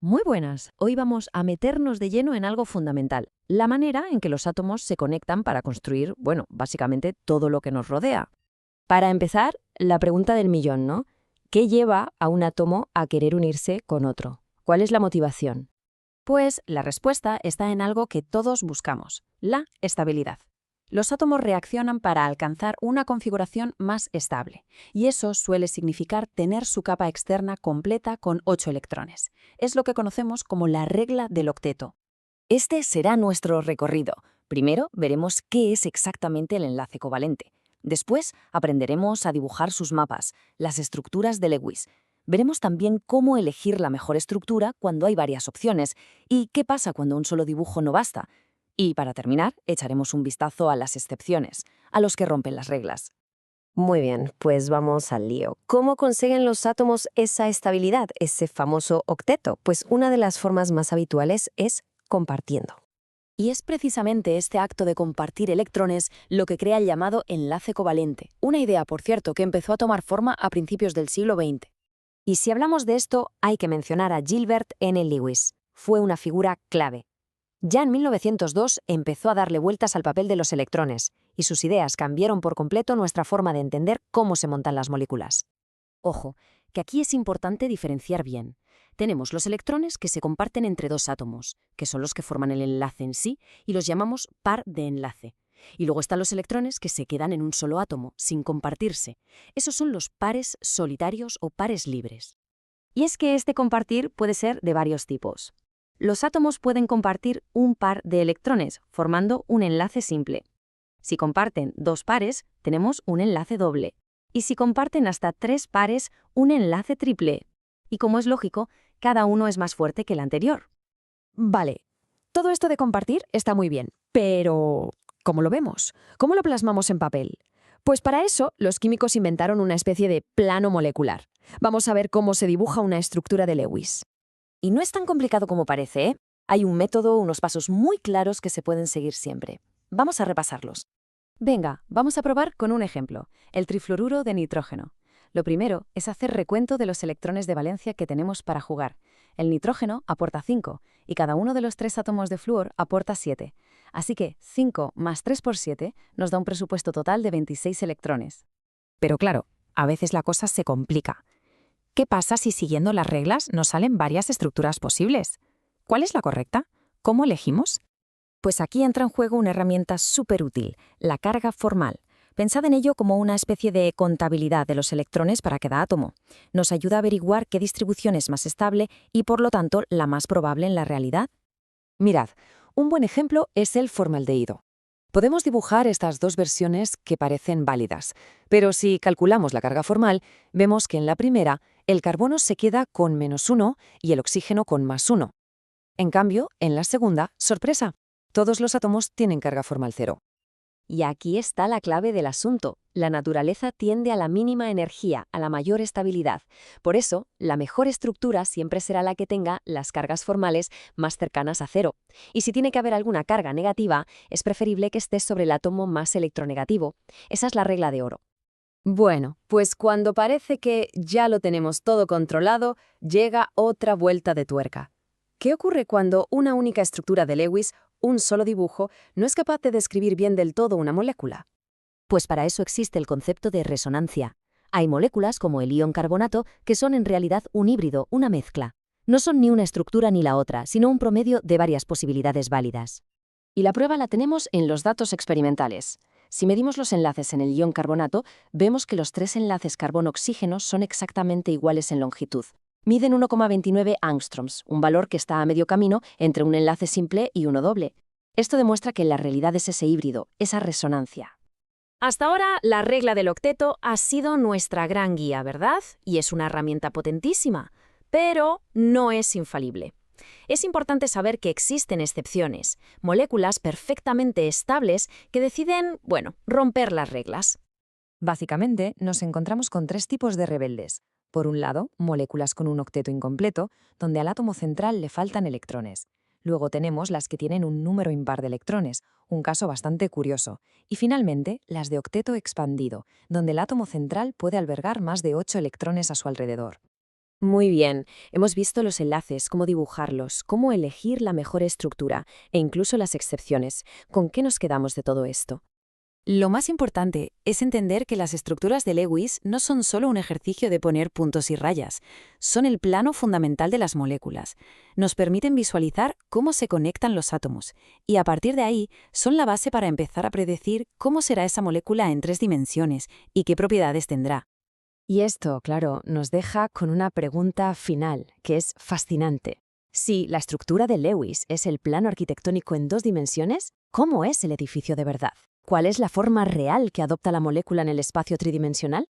Muy buenas. Hoy vamos a meternos de lleno en algo fundamental, la manera en que los átomos se conectan para construir, bueno, básicamente todo lo que nos rodea. Para empezar, la pregunta del millón, ¿no? ¿Qué lleva a un átomo a querer unirse con otro? ¿Cuál es la motivación? Pues la respuesta está en algo que todos buscamos, la estabilidad. Los átomos reaccionan para alcanzar una configuración más estable, y eso suele significar tener su capa externa completa con 8 electrones. Es lo que conocemos como la regla del octeto. Este será nuestro recorrido. Primero veremos qué es exactamente el enlace covalente. Después aprenderemos a dibujar sus mapas, las estructuras de Lewis. Veremos también cómo elegir la mejor estructura cuando hay varias opciones y qué pasa cuando un solo dibujo no basta. Y para terminar, echaremos un vistazo a las excepciones, a los que rompen las reglas. Muy bien, pues vamos al lío. ¿Cómo consiguen los átomos esa estabilidad, ese famoso octeto? Pues una de las formas más habituales es compartiendo. Y es precisamente este acto de compartir electrones lo que crea el llamado enlace covalente, una idea, por cierto, que empezó a tomar forma a principios del siglo XX. Y si hablamos de esto, hay que mencionar a Gilbert N. Lewis. Fue una figura clave. Ya en 1902 empezó a darle vueltas al papel de los electrones, y sus ideas cambiaron por completo nuestra forma de entender cómo se montan las moléculas. Ojo, que aquí es importante diferenciar bien. Tenemos los electrones que se comparten entre dos átomos, que son los que forman el enlace en sí, y los llamamos par de enlace. Y luego están los electrones que se quedan en un solo átomo, sin compartirse. Esos son los pares solitarios o pares libres. Y es que este compartir puede ser de varios tipos. Los átomos pueden compartir un par de electrones, formando un enlace simple. Si comparten dos pares, tenemos un enlace doble. Y si comparten hasta 3 pares, un enlace triple. Y como es lógico, cada uno es más fuerte que el anterior. Vale, todo esto de compartir está muy bien, pero ¿cómo lo vemos? ¿Cómo lo plasmamos en papel? Pues para eso los químicos inventaron una especie de plano molecular. Vamos a ver cómo se dibuja una estructura de Lewis. Y no es tan complicado como parece, ¿eh? Hay un método, unos pasos muy claros que se pueden seguir siempre. Vamos a repasarlos. Venga, vamos a probar con un ejemplo, el trifluoruro de nitrógeno. Lo primero es hacer recuento de los electrones de valencia que tenemos para jugar. El nitrógeno aporta 5 y cada uno de los 3 átomos de flúor aporta 7. Así que 5 más 3 por 7 nos da un presupuesto total de 26 electrones. Pero claro, a veces la cosa se complica. ¿Qué pasa si siguiendo las reglas nos salen varias estructuras posibles? ¿Cuál es la correcta? ¿Cómo elegimos? Pues aquí entra en juego una herramienta súper útil, la carga formal. Pensad en ello como una especie de contabilidad de los electrones para cada átomo. Nos ayuda a averiguar qué distribución es más estable y, por lo tanto, la más probable en la realidad. Mirad, un buen ejemplo es el formaldehído. Podemos dibujar estas dos versiones que parecen válidas, pero si calculamos la carga formal, vemos que en la primera el carbono se queda con -1 y el oxígeno con +1. En cambio, en la segunda, sorpresa, todos los átomos tienen carga formal 0. Y aquí está la clave del asunto. La naturaleza tiende a la mínima energía, a la mayor estabilidad. Por eso, la mejor estructura siempre será la que tenga las cargas formales más cercanas a cero. Y si tiene que haber alguna carga negativa, es preferible que esté sobre el átomo más electronegativo. Esa es la regla de oro. Bueno, pues cuando parece que ya lo tenemos todo controlado, llega otra vuelta de tuerca. ¿Qué ocurre cuando una única estructura de Lewis, un solo dibujo, no es capaz de describir bien del todo una molécula? Pues para eso existe el concepto de resonancia. Hay moléculas como el ion carbonato que son en realidad un híbrido, una mezcla. No son ni una estructura ni la otra, sino un promedio de varias posibilidades válidas. Y la prueba la tenemos en los datos experimentales. Si medimos los enlaces en el ion carbonato, vemos que los 3 enlaces carbono-oxígeno son exactamente iguales en longitud. Miden 1,29 angstroms, un valor que está a medio camino entre un enlace simple y uno doble. Esto demuestra que en la realidad es ese híbrido, esa resonancia. Hasta ahora, la regla del octeto ha sido nuestra gran guía, ¿verdad? Y es una herramienta potentísima, pero no es infalible. Es importante saber que existen excepciones, moléculas perfectamente estables que deciden, bueno, romper las reglas. Básicamente, nos encontramos con 3 tipos de rebeldes. Por un lado, moléculas con un octeto incompleto, donde al átomo central le faltan electrones. Luego tenemos las que tienen un número impar de electrones, un caso bastante curioso. Y finalmente, las de octeto expandido, donde el átomo central puede albergar más de 8 electrones a su alrededor. Muy bien, hemos visto los enlaces, cómo dibujarlos, cómo elegir la mejor estructura e incluso las excepciones. ¿Con qué nos quedamos de todo esto? Lo más importante es entender que las estructuras de Lewis no son solo un ejercicio de poner puntos y rayas, son el plano fundamental de las moléculas. Nos permiten visualizar cómo se conectan los átomos y a partir de ahí son la base para empezar a predecir cómo será esa molécula en 3 dimensiones y qué propiedades tendrá. Y esto, claro, nos deja con una pregunta final, que es fascinante. Si la estructura de Lewis es el plano arquitectónico en 2 dimensiones, ¿cómo es el edificio de verdad? ¿Cuál es la forma real que adopta la molécula en el espacio tridimensional?